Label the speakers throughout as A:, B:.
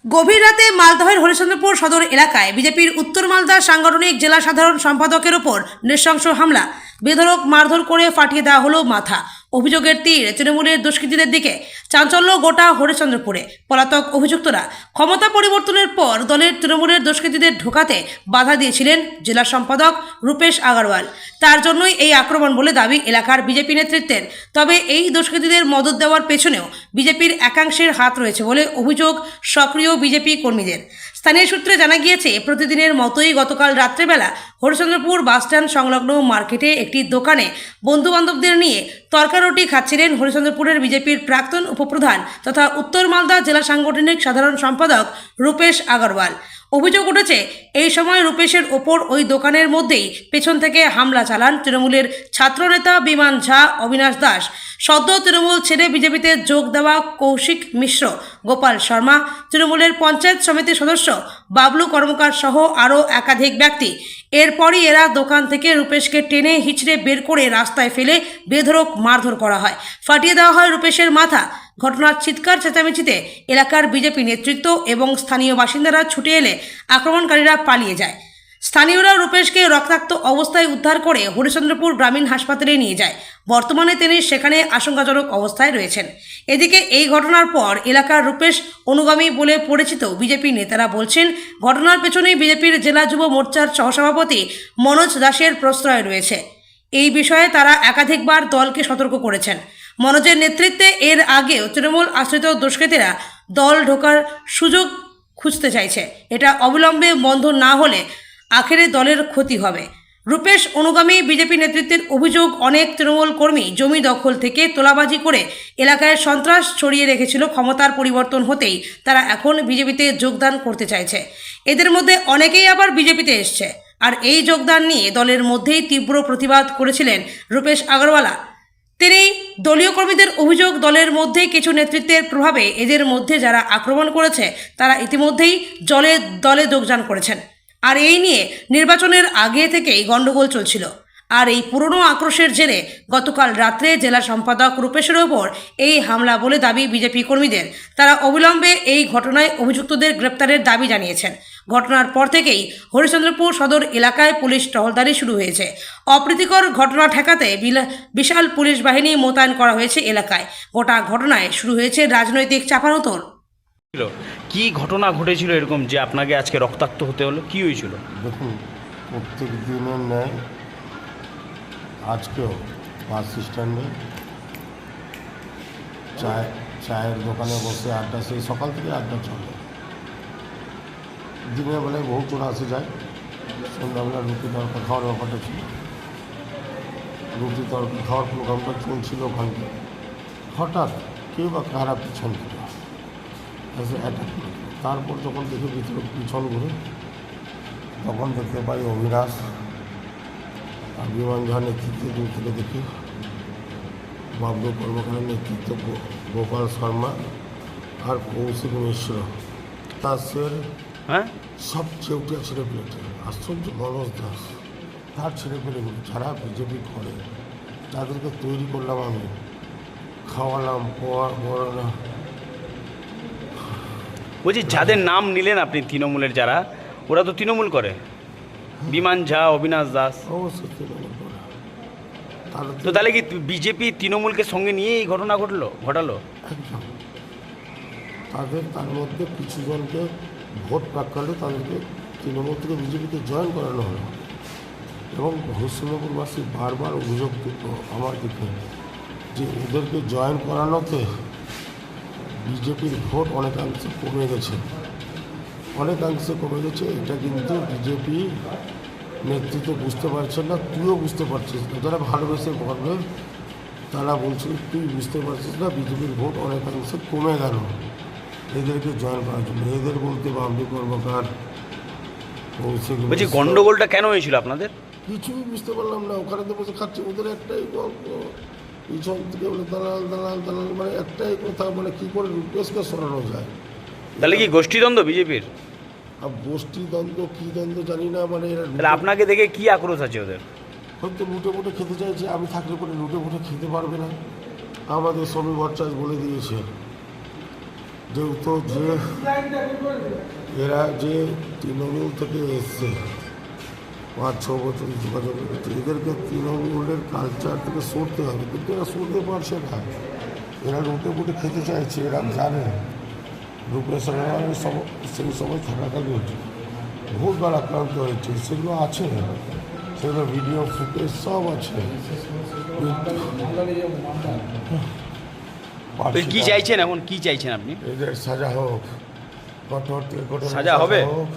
A: গভীর রাতে মালদহের হরিশ্চন্দ্রপুর সদর এলাকায় বিজেপির উত্তর মালদা সাংগঠনিক জেলা সাধারণ সম্পাদকের ওপর নৃশংস হামলা, বেধড়ক মারধর করে ফাটিয়ে দেওয়া হলো মাথা। অভিযোগের তীর তৃণমূলের দুষ্কৃতীদের দিকে। চাঞ্চল্য গোটা হরিশ্চন্দ্রপুরে। পলাতক অভিযুক্তরা ক্ষমতা পরিবর্তনের পর দলের তৃণমূলের দুষ্কৃতীদের ঢোকাতে বাধা দিয়েছিলেন জেলা সম্পাদক রূপেশ আগরওয়াল। তার জন্যই এই আক্রমণ বলে দাবি এলাকার বিজেপি নেতৃত্বের। তবে এই দুষ্কৃতীদের মদত দেওয়ার পেছনেও বিজেপির একাংশের হাত রয়েছে বলে অভিযোগ সক্রিয় বিজেপি কর্মীদের। স্থানীয় সূত্রে জানা গিয়েছে, প্রতিদিনের মতোই গতকাল রাত্রেবেলা হরিশ্চন্দ্রপুর বাসস্ট্যান্ড সংলগ্ন মার্কেটে একটি দোকানে বন্ধুবান্ধবদের নিয়ে তরকারুটি খাচ্ছিলেন হরিশ্চন্দ্রপুরের বিজেপির প্রাক্তন উপপ্রধান তথা উত্তর মালদা জেলা সাংগঠনিক সাধারণ সম্পাদক রূপেশ আগরওয়াল। অভিযোগ উঠেছে, এই সময় রূপেশের ওপর ওই দোকানের মধ্যেই পেছন থেকে হামলা চালান তৃণমূলের ছাত্রনেতা বিমান ঝা, অবিনাশ দাস, সদ্য তৃণমূল ছেড়ে বিজেপিতে যোগ দেওয়া কৌশিক মিশ্র, গোপাল শর্মা, তৃণমূলের পঞ্চায়েত সমিতির সদস্য বাবলু কর্মকার সহ আরও একাধিক ব্যক্তি। এরপরই এরা দোকান থেকে রূপেশকে টেনে হিচড়ে বের করে রাস্তায় ফেলে বেধড়ক মারধর করা হয়, ফাটিয়ে দেওয়া হয় রূপেশের মাথা। ঘটনার চিৎকার চেঁচামেচিতে এলাকার বিজেপি নেতৃত্ব এবং স্থানীয় বাসিন্দারা ছুটে এলে আক্রমণকারীরা পালিয়ে যায়। স্থানীয়রা রূপেশকে রক্তাক্ত অবস্থায় উদ্ধার করে হরিশ্চন্দ্রপুর গ্রামীণ হাসপাতালে নিয়ে যায়। বর্তমানে তিনি সেখানে আশঙ্কাজনক অবস্থায় রয়েছেন। এদিকে এই ঘটনার পর এলাকার রূপেশ অনুগামী বলে পরিচিত বিজেপি নেতারা বলছেন, ঘটনার পেছনেই বিজেপির জেলা যুব মোর্চার সহসভাপতি মনোজ দাসের প্রশ্রয় রয়েছে। এই বিষয়ে তারা একাধিকবার দলকে সতর্ক করেছেন। মনোজের নেতৃত্বে এর আগেও তৃণমূল আশ্রিত দুষ্কৃতীরা দল ঢোকার সুযোগ খুঁজতে চাইছে। এটা অবিলম্বে বন্ধ না হলে আখেরে দলের ক্ষতি হবে। রূপেশ অনুগামী বিজেপি নেতৃত্বের অভিযোগ, অনেক তৃণমূল কর্মী জমি দখল থেকে তোলাবাজি করে এলাকায় সন্ত্রাস ছড়িয়ে রেখেছিল। ক্ষমতার পরিবর্তন হতেই তারা এখন বিজেপিতে যোগদান করতে চাইছে। এদের মধ্যে অনেকেই আবার বিজেপিতে এসছে। আর এই যোগদান নিয়ে দলের মধ্যেই তীব্র প্রতিবাদ করেছিলেন রূপেশ আগরওয়ালা। তিনি দলীয় কর্মীদের অভিযোগ, দলের মধ্যে কিছু নেতৃত্বের প্রভাবে এদের মধ্যে যারা আক্রমণ করেছে তারা ইতিমধ্যেই দলে যোগদান করেছেন। আর এই নিয়ে নির্বাচনের আগে থেকেই গণ্ডগোল চলছিল। আর এই পুরনো আক্রোশের জেরে গতকাল রাত্রে জেলা সম্পাদক রূপেশের ওপর এই হামলা বলে দাবি বিজেপি কর্মীদের। তারা অবিলম্বে এই ঘটনায় অভিযুক্তদের গ্রেপ্তারের দাবি জানিয়েছেন। ঘটনার পর থেকেই হরিশ্চন্দ্রপুর সদর এলাকায় পুলিশ টহলদারি শুরু হয়েছে। অপ্রীতিকর ঘটনা ঠেকাতে বিশাল পুলিশ বাহিনী মোতায়েন করা হয়েছে এলাকায়। গোটা ঘটনায় শুরু হয়েছে রাজনৈতিক চাপানোতর।
B: কি ঘটনা ঘটেছিল এরকম যে আপনাকে আজকে রক্তাক্ত হতে হলো? কি হয়েছিল?
C: দেখুন, প্রত্যেক দিনের ন্যায় আজকেও বাস স্ট্যান্ডে চায়ের দোকানে বসে আড্ডা, সেই সকাল থেকে আড্ডা চলে। দিনের বেলায় বহু চোরা আসে যায়। সন্ধ্যাবেলা রুটি তরকা খাওয়ার ব্যাপারটা ছিল। রুটি তরকা খাওয়ার প্রোগ্রামটা চলছিল ওখানটা। হঠাৎ কেউ বা কারা পিছন থেকে এসে অ্যাটাক করে। তারপর যখন দেখি ভিতরে পিছন ঘুরে, তখন দেখতে পাই অবিনাশ আর বিমান ঝার নেতৃত্বে দূর থেকে দেখি বাবলু কর্মকারের নেতৃত্ব, গোপাল শর্মা আর কৌশিক মিশ্র, দাসের সব চেউটিয়া ছেড়ে ফেলেছে। আশ্চর্য, মনোজ দাস তার ছেড়ে ফেলেগুলো যারা বিজেপি করে তাদেরকে তৈরি করলাম আমি, খাওয়ালাম, পড়ালাম।
B: বলছি, যাদের নাম নিলেন আপনি তৃণমূলের, যারা ওরা তো তৃণমূল করে, বিমান ঝা, অবিনাশ দাস,
C: অবশ্যই তৃণমূল করে।
B: তো তাহলে কি বিজেপি তৃণমূলকে সঙ্গে নিয়ে এই ঘটনা ঘটালো?
C: একদম। তার মধ্যে কিছু জনকে ভোট প্রাক্কালে তাদেরকে তৃণমূল থেকে বিজেপিতে জয়েন করানো হলো। এবং হরিশ্চন্দ্রপুরবাসী বারবার অভিযোগ করতো আমার দিকে যে ওদেরকে জয়েন করানোতে বিজেপির ভোট অনেকাংশে কমে গেছে। এটা কিন্তু বিজেপি নেতৃত্ব বুঝতে পারছে না, তুইও বুঝতে পারছিস না। যারা ভালোবেসে করবে তারা বলছিল তুই বুঝতে পারছিস না, বিজেপির ভোট অনেকাংশে কমে গেল এদেরকে জয়েন করার জন্য। এদের বলতে বাবলু কর্মকার,
B: বলছি, গন্ডগোলটা কেন হয়েছিল আপনাদের?
C: কিছুই বুঝতে পারলাম না। ওখানে তো বসে খাচ্ছে, ওদের একটাই গল্প, পিছন থেকে বলে দালাল দালাল দালাল, মানে একটাই কথা, মানে কী করে রূপেশকে সরানো যায়।
B: তাহলে কি গোষ্ঠীদ্বন্দ্ব বিজেপির?
C: আর গোষ্ঠীদ্বন্দ্ব কী দ্বন্দ্ব জানি না, মানে
B: তাহলে আপনাকে দেখে কি আক্রোশ আছে ওদের?
C: হয়তো লুটে পুটে খেতে চাইছে। আমি থাকলে পরে লুটে পুটে খেতে পারবে না। আমাদের শ্রমিক ভট্টাচার্য বলে দিয়েছে যেহেতু যে এরা যে তৃণমূল থেকে এসছে 5-6 বছর যোগাযোগ করেছে, এদেরকে তৃণমূলের কালচার থেকে সরতে হবে, কিন্তু এরা সরতে পারছে না। এরা রুটে ফুটে খেতে চাইছে, এরা জানে রূপেশ আগরওয়ালের সেই সময় থাকাকালীন ভোটবার আক্রান্ত হয়েছে, সেগুলো আছে, সেগুলো ভিডিও ফুটেজ সব আছে।
B: কি চাইছেন এখন, কি চাইছেন আপনি?
C: এদের সাজা হোক, কঠোর থেকে কঠোর
B: সাজা হবে?
C: হোক।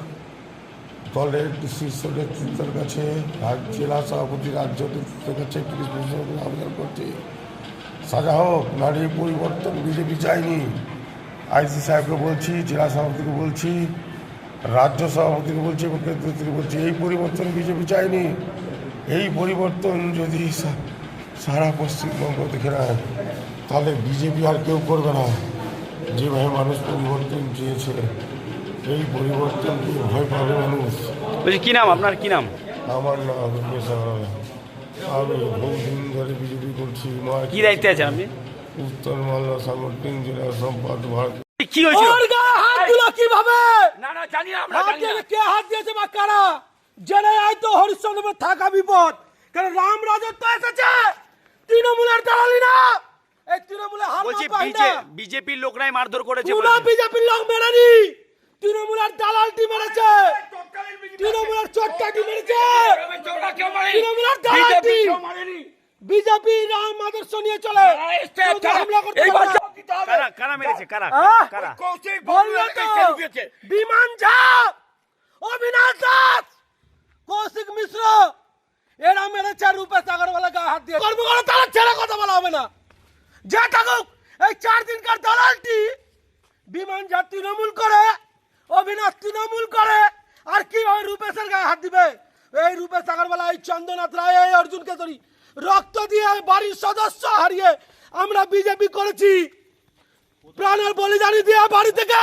C: দলের শীর্ষ নেতৃত্বের কাছে, জেলা সভাপতি, রাজ্য নেতৃত্বের কাছে পুলিশ প্রশাসনের আবেদন করছে সাজা হোক। নারী পরিবর্তন বিজেপি চাইনি। আইসি সাহেবকে বলছি, জেলা সভাপতিকে বলছি, রাজ্য সভাপতিকে বলছি, মুখ্যমন্ত্রীকে বলছি, এই পরিবর্তন বিজেপি চাইনি। এই পরিবর্তন যদি সারা পশ্চিমবঙ্গ দেখে নেয়, তাহলে বিজেপি আর কেউ করবে না। যেভাবে মানুষ পরিবর্তন চেয়েছে, এই পরিবর্তনকে ভয় পাবে মানুষ।
B: বলছি কি নাম আপনার, কি নাম?
C: আমার নাম রূপেশ আগরওয়াল। আমি বহুদিন ধরে বিজেপি করছি।
B: কি দায়িত্বে আছেন আপনি?
C: উত্তর মালদা সাংগঠনিক জেলা সম্পাদক ভারত।
B: কি হয়েছিল?
D: ওর গায়ে হাত দিল কিভাবে?
B: না না জানি না, আমরা
D: হাত
B: জানি না।
D: দিয়ে কে হাত দিয়েছে বা কারা? জেনে হয়তো হরিশ্চন্দ্রপুর থাকা বিপদ, কারণ রাম রাজত্ব এসেছে, তৃণমূলের দালালি না। এই তৃণমূলের হার
B: বলছি
D: মাপা হয় না।
B: বিজেপির লোকরাই মারধর করেছে
D: পুরো
B: বলেছে।
D: বিজেপির লোক মেরেনি, তৃণমূলের দালালটি মেরেছে, তৃণমূলের চোরটাটি মেরেছে, তৃণমূলের দালালটি। বিজেপি রাম আদর্শ নিয়ে চলে, কেউ তো হামলা করতে পারে না।
B: কারা কারা মেরেছে, কারা
D: আহ!
B: কারা?
D: বললো তো, বিমান ঝা, অবিনাশ দাস, কৌশিক মিশ্র, এরা মেরেছে রূপেশ আগরওয়ালের গায়ে হাত দিয়ে। কর্মকর্তা তারা ছেড়ে কথা বলা হবে না। যে থাকুক, এই 4 দিনকার দালালটি বিমান ঝা তৃণমূল করে, অবিনাশ তৃণমূল করে, আর কি ওই রূপেশের গায়ে হাত দিবে? এই রূপেশ আগরওয়াল, এই চন্দ্রনাথ রায়, এই অর্জুন কেশরী রক্ত দিয়ে বাড়ির সদস্য হারিয়ে আমরা বিজেপি করেছি, প্রাণের বলিদানি দিয়ে বাড়ি থেকে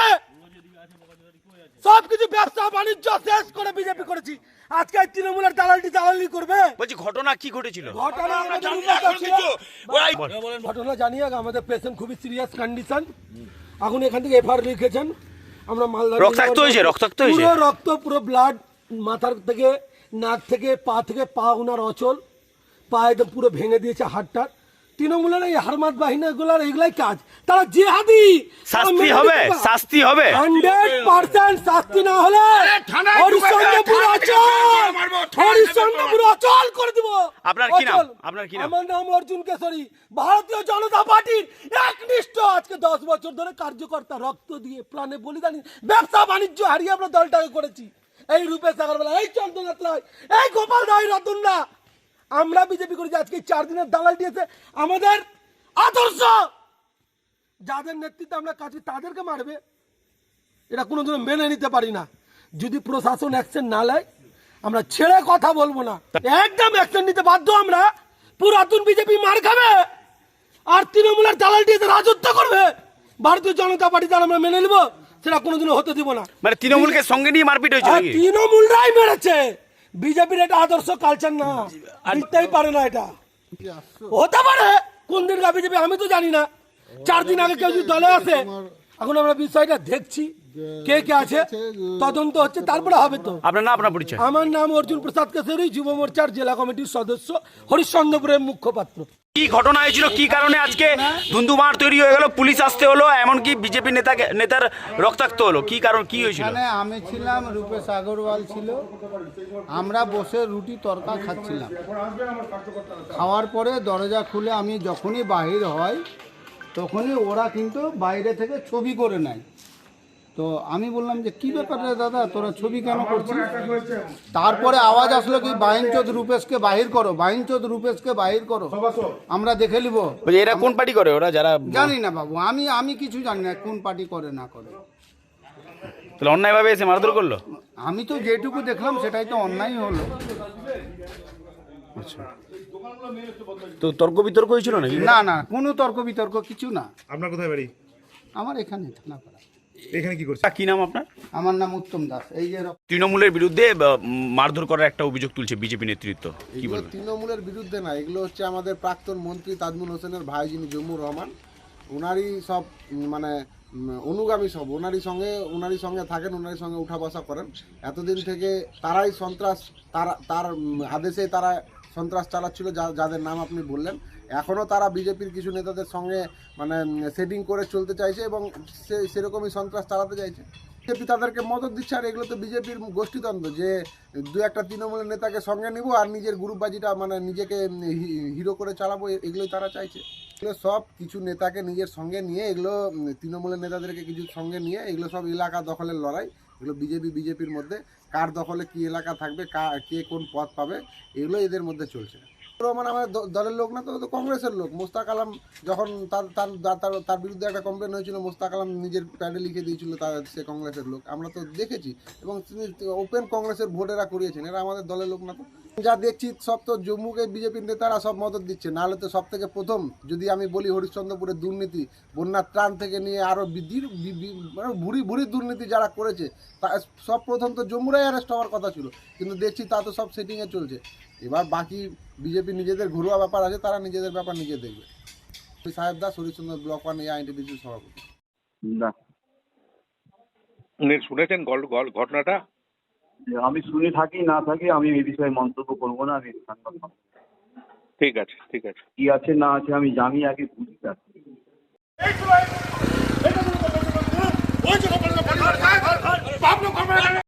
D: সবকিছু ব্যবসা বাণিজ্য শেষ করে বিজেপি করেছি। আজকে এই তৃণমূলের দালালটি দালালি করবে?
B: বলছি ঘটনা কি ঘটেছিল?
D: ঘটনা আমাদের উপস্থিত ছিল। ঘটনা জানিয়ে আমাদের পেশেন্ট খুবই সিরিয়াস কন্ডিশন। এখন এখান থেকে এফআইআর লিখেছেন, আমরা মালদা
B: রক্তাক্ত হয়েছে, রক্তাক্ত হয়েছে?
D: পুরো রক্ত, পুরো ব্লাড, মাথার থেকে, নাক থেকে, পা ওনার অচল, পা একদম পুরো ভেঙে দিয়েছে হাড়টা। তৃণমূলের এই হারমাত বাহিনীগুলোর এইগুলাই কাজ, তারা জিহাদি।
B: শাস্তি হবে, শাস্তি হবে।
D: 100% শাস্তি না হলে হরিশ্চন্দ্রপুর অচল করে দিব।
B: আপনার কি নাম? আপনার কি নাম?
D: আমার নাম অর্জুন কেশরী, ভারতীয় জনতা পার্টির একনিষ্ঠ আজকে 10 বছর ধরে কার্যকর্তা। রক্ত দিয়ে, প্রাণে বলিদানি, ব্যবসা বাণিজ্য হারিয়ে আমরা দলটাকে করেছি। এই রূপেশ আগরওয়াল, এই চন্দ্রনাথ রায়, এই গোপাল রায়, রতনরা, আমরা বিজেপি করেছি। আজকে 4 দিনের দালাল দিয়েছে আমাদের আদর্শ, যাদের নেতৃত্বে আমরা কাছে, তাদেরকে মারবে, এটা কোনোদিনও মেনে নিতে পারি না। যদি প্রশাসন অ্যাকশন না নেয়, আমরা ছেড়ে কথা বলবো না, একদম অ্যাকশন নিতে বাধ্য আমরা। পুরাতন বিজেপি মার খাবে, আর তৃণমূলের দালাল দিয়ে রাজত্ব করবে। ভারতীয় জনতা পার্টি তার আমরা মেনে নেবো, সেটা কোনোদিনও হতে দিব না।
B: মানে তৃণমূলকে সঙ্গে নিয়ে মারপিট হয়েছে নাকি?
D: তৃণমূলরাই মেরেছে, বিজেপির এটা আদর্শ কালচার না, বুঝতেই পারে না। এটা হতে পারে কোন দিন বিজেপি, আমি তো জানি না। 4 দিন আগে কেউ যদি দলে আসে, এখন আমরা বিষয়টা দেখছি, কে কে আছে, তদন্ত হচ্ছে, তারপরে হবে তো।
B: আপনার নাম, আপনার পরিচয়?
D: আমার নাম অর্জুন প্রসাদ কেশরী, যুব মোর্চার জেলা কমিটির সদস্য, হরিশ্চন্দ্রপুরের মুখপাত্র।
B: কি ঘটনা হয়েছিল, কি কারণে আজকে ধুন্ধুমার তৈরি হয়ে গেল, পুলিশ আসতে হলো, এমনকি বিজেপি নেতার রক্তাক্ত হলো, কি কারণ, কি হয়েছিল?
E: এখানে আমি ছিলাম, রূপেশ আগরওয়াল ছিল, আমরা বসে রুটি তরকা খাচ্ছিলাম। খাওয়ার পরে দরজা খুলে আমি যখনই বাহির হয়, তখনই ওরা কিন্তু বাইরে থেকে ছবি করে নেয়। তো আমি বললাম যে কী ব্যাপার রে দাদা, তোরা ছবি কেন করছিস? তারপরে আওয়াজ আসলো কি বাইনচোদ রূপেশকে বাহির করো, বাইনচোদ রূপেশকে বাহির করো, আমরা দেখে নিব।
B: বলছি এরা কোন পার্টি করে? ওরা যারা,
E: জানি না বাবু, আমি কিছু জানি না কোন পার্টি করে না করে।
B: তাহলে অন্যায়ভাবে এসে মারধর করলো?
E: আমি তো যেটুকু দেখলাম সেটাই তো অন্যায় হলো।
B: তো তর্ক বিতর্ক হয়েছিল নাকি?
E: না না, কোনো তর্ক বিতর্ক কিছু না।
F: আপনার কোথায় বাড়ি?
E: আমার এখানে থানাপাড়া।
F: এখানে কি করছে?
B: কি নাম আপনার?
E: আমার নাম উত্তম দাস। এই যে
B: তৃণমূলের বিরুদ্ধে মারধর করার একটা অভিযোগ তুলছে বিজেপি নেতৃত্ব, কি
G: এগুলো
B: বলবেন?
G: তৃণমূলের বিরুদ্ধে না, এগুলো হচ্ছে আমাদের প্রাক্তন মন্ত্রী তাজমুল হোসেনের ভাই, যিনি জম্মুর রহমান, ওনারই সব মানে
F: অনুগামী সব ওনারই সঙ্গে থাকেন, ওনারই সঙ্গে উঠা বসা করেন। এতদিন থেকে তারাই সন্ত্রাস, তার আদেশে তারা সন্ত্রাস চালাচ্ছিল, যাদের নাম আপনি বললেন। এখনও তারা বিজেপির কিছু নেতাদের সঙ্গে মানে সেটিং করে চলতে চাইছে এবং সেরকমই সন্ত্রাস চালাতে চাইছে। বিজেপি তাদেরকে মদত দিচ্ছে, আর এগুলো তো বিজেপির গোষ্ঠীতন্ত্র যে দু একটা তৃণমূলের নেতাকে সঙ্গে নিব আর নিজের গ্রুপবাজিটা মানে নিজেকে হিরো করে চালাবো, এগুলোই তারা চাইছে। এগুলো সব কিছু নেতাকে নিজের সঙ্গে নিয়ে, এগুলো তৃণমূলের নেতাদেরকে কিছু সঙ্গে নিয়ে, এগুলো সব এলাকা দখলের লড়াই। এগুলো বিজেপির মধ্যে কার দখলে কি এলাকা থাকবে, কে কোন পদ পাবে, এগুলো এদের মধ্যে চলছে। মানে আমার দলের লোক না, তো কংগ্রেসের লোক। মোস্তাক আলম যখন তার বিরুদ্ধে একটা কমপ্লেন হয়েছিল, মোস্তাক আলম নিজের প্যাডে লিখে দিয়েছিল সে কংগ্রেসের লোক, আমরা তো দেখেছি। এবং তিনি ওপেন কংগ্রেসের ভোটেরা করিয়েছেন, এরা আমাদের দলের লোক না। তো যা দেখছি সব তো জম্মুকে বিজেপির নেতারা সব মদত দিচ্ছে। নাহলে তো সব থেকে প্রথম যদি আমি বলি হরিশ্চন্দ্রপুরের দুর্নীতি, বন্যার ত্রাণ থেকে নিয়ে আরও মানে ভুরি দুর্নীতি যারা করেছে, তা সব প্রথম তো জম্মুরাই অ্যারেস্ট হওয়ার কথা ছিল, কিন্তু দেখছি তা তো সব সেটিংয়ে চলছে। এবার বাকি বিজেপি নিজেদের ঘরোয়া ব্যাপার আছে, তারা নিজেদের ব্যাপার নিজে দেখবে। সাহেব দাস, হরিশ্চন্দ্র ব্লক 1 আইএনটিটিসির সভাপতি।
G: না,
H: শুনেছেন ঘটনাটা?
G: আমি শুনে থাকি না থাকি, আমি এই বিষয়ে মন্তব্য করবো না। আমি
H: ঠিক আছে, ঠিক আছে।
G: কি আছে না আছে আমি জানি, আগে বুঝতে